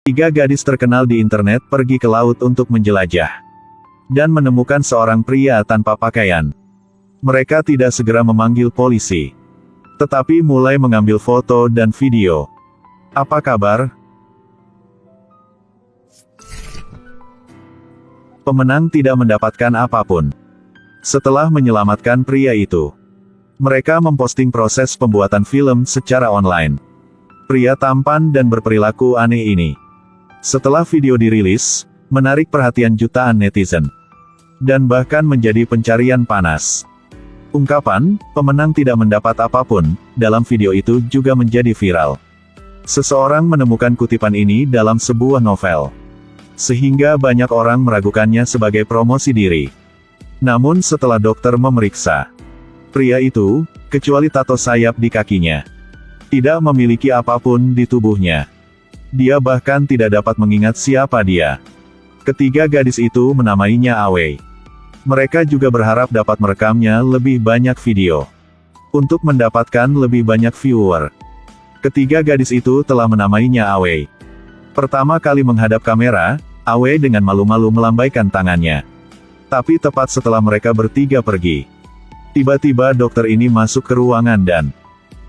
Tiga gadis terkenal di internet pergi ke laut untuk menjelajah. Dan menemukan seorang pria tanpa pakaian. Mereka tidak segera memanggil polisi. Tetapi mulai mengambil foto dan video. Apa kabar? Pemenang tidak mendapatkan apapun. Setelah menyelamatkan pria itu, mereka memposting proses pembuatan film secara online. Pria tampan dan berperilaku aneh ini. Setelah video dirilis, menarik perhatian jutaan netizen. Dan bahkan menjadi pencarian panas. Ungkapan, pemenang tidak mendapat apapun, dalam video itu juga menjadi viral. Seseorang menemukan kutipan ini dalam sebuah novel. Sehingga banyak orang meragukannya sebagai promosi diri. Namun setelah dokter memeriksa, pria itu, kecuali tato sayap di kakinya, tidak memiliki apapun di tubuhnya. Dia bahkan tidak dapat mengingat siapa dia. Ketiga gadis itu menamainya Awei. Mereka juga berharap dapat merekamnya lebih banyak video. Untuk mendapatkan lebih banyak viewer. Ketiga gadis itu telah menamainya Awei. Pertama kali menghadap kamera, Awei dengan malu-malu melambaikan tangannya. Tapi tepat setelah mereka bertiga pergi, tiba-tiba dokter ini masuk ke ruangan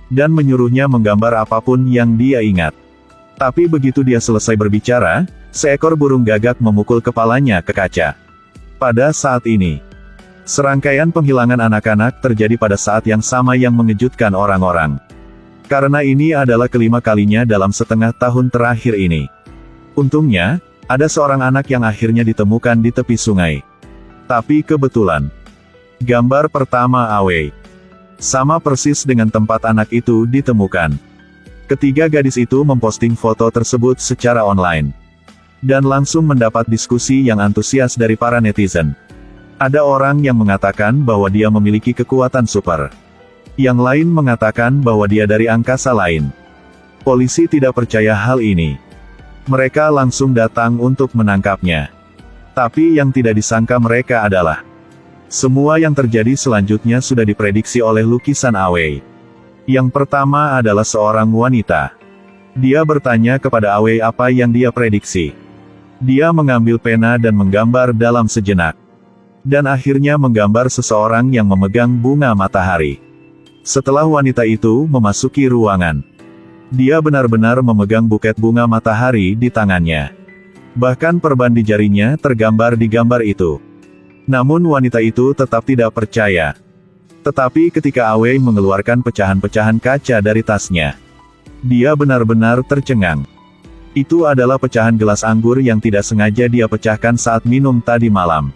dan menyuruhnya menggambar apapun yang dia ingat. Tapi begitu dia selesai berbicara, seekor burung gagak memukul kepalanya ke kaca. Pada saat ini, serangkaian penghilangan anak-anak terjadi pada saat yang sama yang mengejutkan orang-orang. Karena ini adalah kelima kalinya dalam setengah tahun terakhir ini. Untungnya, ada seorang anak yang akhirnya ditemukan di tepi sungai. Tapi kebetulan, gambar pertama Awei sama persis dengan tempat anak itu ditemukan. Ketiga gadis itu memposting foto tersebut secara online. Dan langsung mendapat diskusi yang antusias dari para netizen. Ada orang yang mengatakan bahwa dia memiliki kekuatan super. Yang lain mengatakan bahwa dia dari angkasa lain. Polisi tidak percaya hal ini. Mereka langsung datang untuk menangkapnya. Tapi yang tidak disangka mereka adalah, semua yang terjadi selanjutnya sudah diprediksi oleh lukisan Awei. Yang pertama adalah seorang wanita. Dia bertanya kepada Awei apa yang dia prediksi. Dia mengambil pena dan menggambar dalam sejenak. Dan akhirnya menggambar seseorang yang memegang bunga matahari. Setelah wanita itu memasuki ruangan, dia benar-benar memegang buket bunga matahari di tangannya. Bahkan perban di jarinya tergambar di gambar itu. Namun wanita itu tetap tidak percaya. Tetapi ketika Awei mengeluarkan pecahan-pecahan kaca dari tasnya, dia benar-benar tercengang. Itu adalah pecahan gelas anggur yang tidak sengaja dia pecahkan saat minum tadi malam.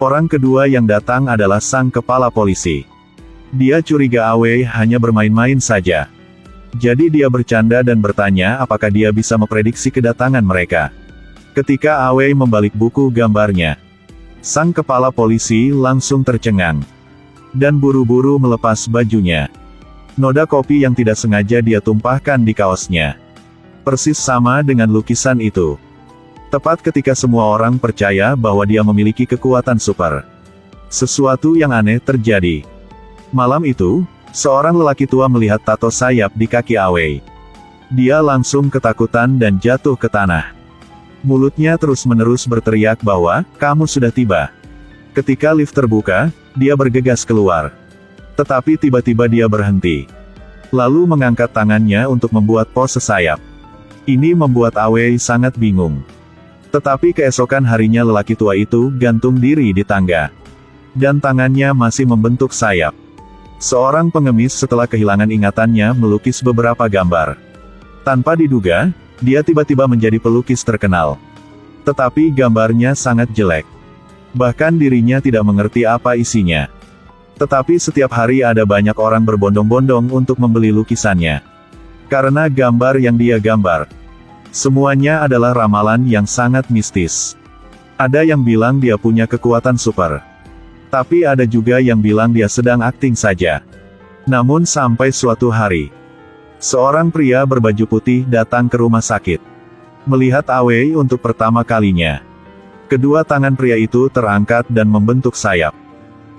Orang kedua yang datang adalah sang kepala polisi. Dia curiga Awei hanya bermain-main saja. Jadi dia bercanda dan bertanya apakah dia bisa memprediksi kedatangan mereka. Ketika Awei membalik buku gambarnya, sang kepala polisi langsung tercengang. Dan buru-buru melepas bajunya. Noda kopi yang tidak sengaja dia tumpahkan di kaosnya. Persis sama dengan lukisan itu. Tepat ketika semua orang percaya bahwa dia memiliki kekuatan super. Sesuatu yang aneh terjadi. Malam itu, seorang lelaki tua melihat tato sayap di kaki Awei. Dia langsung ketakutan dan jatuh ke tanah. Mulutnya terus-menerus berteriak bahwa, "Kamu sudah tiba." Ketika lift terbuka, dia bergegas keluar. Tetapi tiba-tiba dia berhenti. Lalu mengangkat tangannya untuk membuat pose sayap. Ini membuat Awei sangat bingung. Tetapi keesokan harinya lelaki tua itu gantung diri di tangga. Dan tangannya masih membentuk sayap. Seorang pengemis setelah kehilangan ingatannya melukis beberapa gambar. Tanpa diduga, dia tiba-tiba menjadi pelukis terkenal. Tetapi gambarnya sangat jelek. Bahkan dirinya tidak mengerti apa isinya. Tetapi setiap hari ada banyak orang berbondong-bondong untuk membeli lukisannya. Karena gambar yang dia gambar, semuanya adalah ramalan yang sangat mistis. Ada yang bilang dia punya kekuatan super. Tapi ada juga yang bilang dia sedang akting saja. Namun sampai suatu hari, seorang pria berbaju putih datang ke rumah sakit. Melihat Awei untuk pertama kalinya. Kedua tangan pria itu terangkat dan membentuk sayap.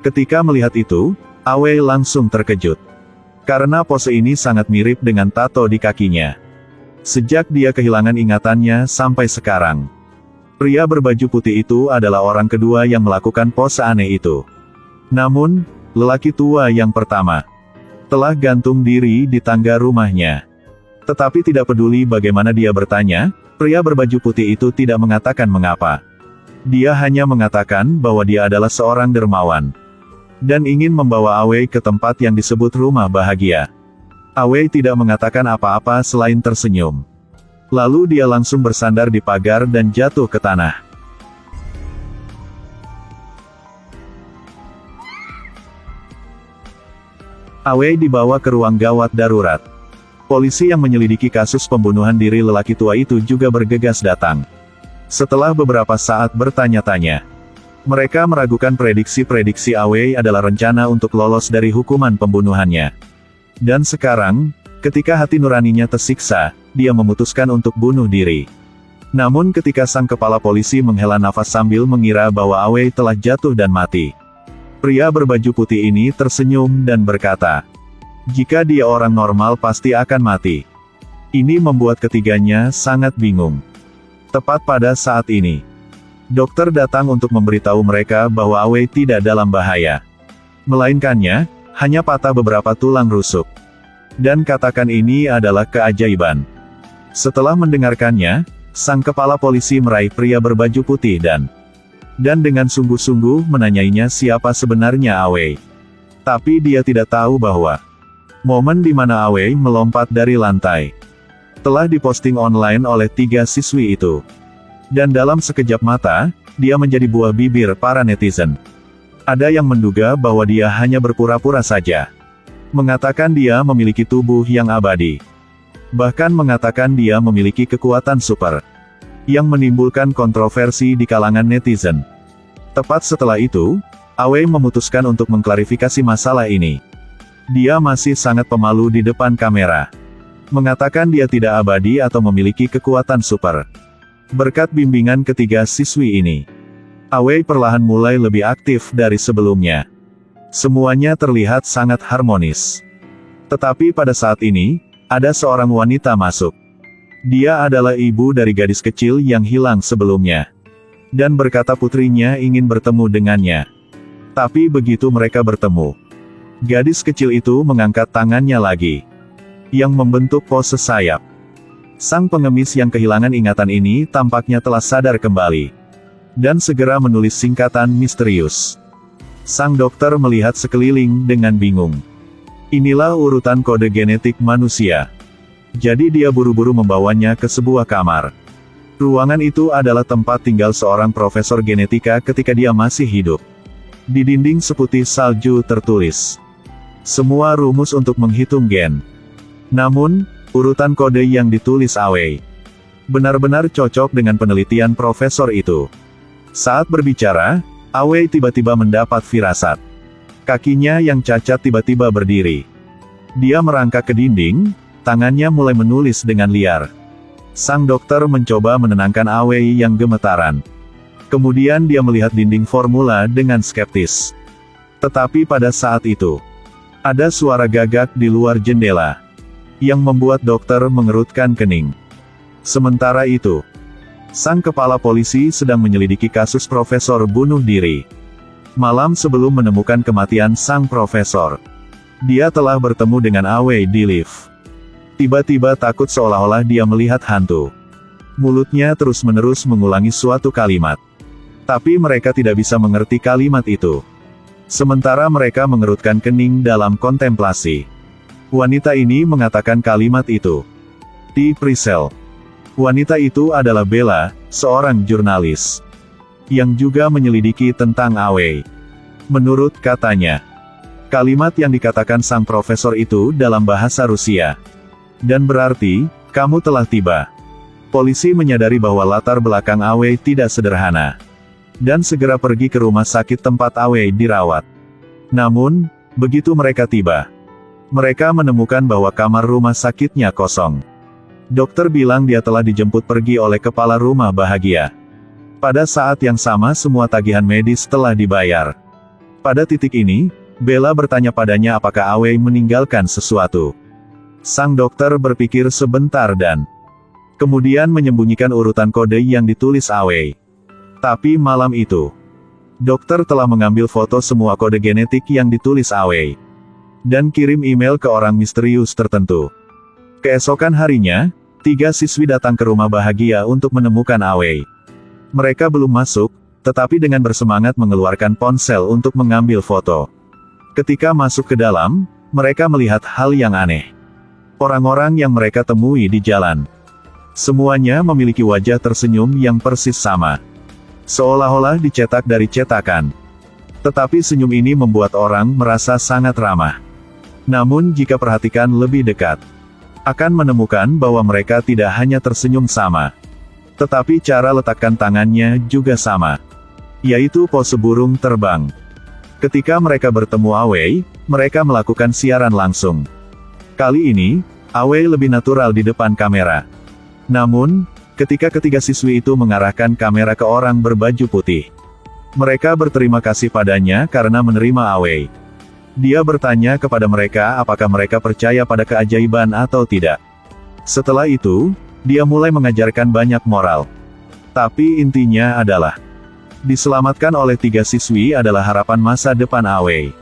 Ketika melihat itu, Awei langsung terkejut. Karena pose ini sangat mirip dengan tato di kakinya. Sejak dia kehilangan ingatannya sampai sekarang. Pria berbaju putih itu adalah orang kedua yang melakukan pose aneh itu. Namun, lelaki tua yang pertama telah gantung diri di tangga rumahnya. Tetapi tidak peduli bagaimana dia bertanya, pria berbaju putih itu tidak mengatakan mengapa. Dia hanya mengatakan bahwa dia adalah seorang dermawan dan ingin membawa Awei ke tempat yang disebut rumah bahagia. Awei tidak mengatakan apa-apa selain tersenyum. Lalu dia langsung bersandar di pagar dan jatuh ke tanah. Awei dibawa ke ruang gawat darurat. Polisi yang menyelidiki kasus pembunuhan diri lelaki tua itu juga bergegas datang. Setelah beberapa saat bertanya-tanya, mereka meragukan prediksi-prediksi Awei adalah rencana untuk lolos dari hukuman pembunuhannya. Dan sekarang, ketika hati nuraninya tersiksa, dia memutuskan untuk bunuh diri. Namun ketika sang kepala polisi menghela nafas sambil mengira bahwa Awei telah jatuh dan mati, pria berbaju putih ini tersenyum dan berkata, "Jika dia orang normal pasti akan mati." Ini membuat ketiganya sangat bingung. Tepat pada saat ini, dokter datang untuk memberitahu mereka bahwa Awei tidak dalam bahaya. Melainkannya, hanya patah beberapa tulang rusuk. Dan katakan ini adalah keajaiban. Setelah mendengarkannya, sang kepala polisi meraih pria berbaju putih dan dengan sungguh-sungguh menanyainya siapa sebenarnya Awei. Tapi dia tidak tahu bahwa momen di mana Awei melompat dari lantai telah diposting online oleh 3 siswi itu. Dan dalam sekejap mata, dia menjadi buah bibir para netizen. Ada yang menduga bahwa dia hanya berpura-pura saja, mengatakan dia memiliki tubuh yang abadi. Bahkan mengatakan dia memiliki kekuatan super, yang menimbulkan kontroversi di kalangan netizen. Tepat setelah itu, Awei memutuskan untuk mengklarifikasi masalah ini. Dia masih sangat pemalu di depan kamera, mengatakan dia tidak abadi atau memiliki kekuatan super. Berkat bimbingan ketiga siswi ini, Awei perlahan mulai lebih aktif dari sebelumnya. Semuanya terlihat sangat harmonis. Tetapi pada saat ini, ada seorang wanita masuk. Dia adalah ibu dari gadis kecil yang hilang sebelumnya. Dan berkata putrinya ingin bertemu dengannya. Tapi begitu mereka bertemu, gadis kecil itu mengangkat tangannya lagi, yang membentuk pose sayap. Sang pengemis yang kehilangan ingatan ini tampaknya telah sadar kembali, dan segera menulis singkatan misterius. Sang dokter melihat sekeliling dengan bingung. Inilah urutan kode genetik manusia. Jadi dia buru-buru membawanya ke sebuah kamar. Ruangan itu adalah tempat tinggal seorang profesor genetika ketika dia masih hidup. Di dinding seputih salju tertulis semua rumus untuk menghitung gen. Namun, urutan kode yang ditulis Awei benar-benar cocok dengan penelitian profesor itu. Saat berbicara, Awei tiba-tiba mendapat firasat. Kakinya yang cacat tiba-tiba berdiri. Dia merangkak ke dinding, tangannya mulai menulis dengan liar. Sang dokter mencoba menenangkan Awei yang gemetaran. Kemudian dia melihat dinding formula dengan skeptis. Tetapi pada saat itu, ada suara gagak di luar jendela, yang membuat dokter mengerutkan kening. Sementara itu, sang kepala polisi sedang menyelidiki kasus profesor bunuh diri. Malam sebelum menemukan kematian sang profesor, dia telah bertemu dengan Awei di lift. Tiba-tiba takut seolah-olah dia melihat hantu. Mulutnya terus-menerus mengulangi suatu kalimat. Tapi mereka tidak bisa mengerti kalimat itu. Sementara mereka mengerutkan kening dalam kontemplasi. Wanita ini mengatakan kalimat itu. Di Priscil. Wanita itu adalah Bella, seorang jurnalis, yang juga menyelidiki tentang Awei. Menurut katanya, kalimat yang dikatakan sang profesor itu dalam bahasa Rusia. Dan berarti, kamu telah tiba. Polisi menyadari bahwa latar belakang Awei tidak sederhana. Dan segera pergi ke rumah sakit tempat Awei dirawat. Namun, begitu mereka tiba, mereka menemukan bahwa kamar rumah sakitnya kosong. Dokter bilang dia telah dijemput pergi oleh kepala rumah bahagia. Pada saat yang sama semua tagihan medis telah dibayar. Pada titik ini, Bella bertanya padanya apakah Awei meninggalkan sesuatu. Sang dokter berpikir sebentar dan Kemudian menyembunyikan urutan kode yang ditulis Awei. Tapi malam itu, dokter telah mengambil foto semua kode genetik yang ditulis Awei. Dan kirim email ke orang misterius tertentu. Keesokan harinya, 3 siswi datang ke rumah bahagia untuk menemukan Awei. Mereka belum masuk, tetapi dengan bersemangat mengeluarkan ponsel untuk mengambil foto. Ketika masuk ke dalam, mereka melihat hal yang aneh. Orang-orang yang mereka temui di jalan. Semuanya memiliki wajah tersenyum yang persis sama. Seolah-olah dicetak dari cetakan. Tetapi senyum ini membuat orang merasa sangat ramah. Namun jika perhatikan lebih dekat, akan menemukan bahwa mereka tidak hanya tersenyum sama, tetapi cara letakkan tangannya juga sama. Yaitu pose burung terbang. Ketika mereka bertemu Awei, mereka melakukan siaran langsung. Kali ini, Awei lebih natural di depan kamera. Namun, ketika ketiga siswi itu mengarahkan kamera ke orang berbaju putih, mereka berterima kasih padanya karena menerima Awei. Dia bertanya kepada mereka apakah mereka percaya pada keajaiban atau tidak. Setelah itu, dia mulai mengajarkan banyak moral. Tapi intinya adalah, diselamatkan oleh 3 siswi adalah harapan masa depan Awei.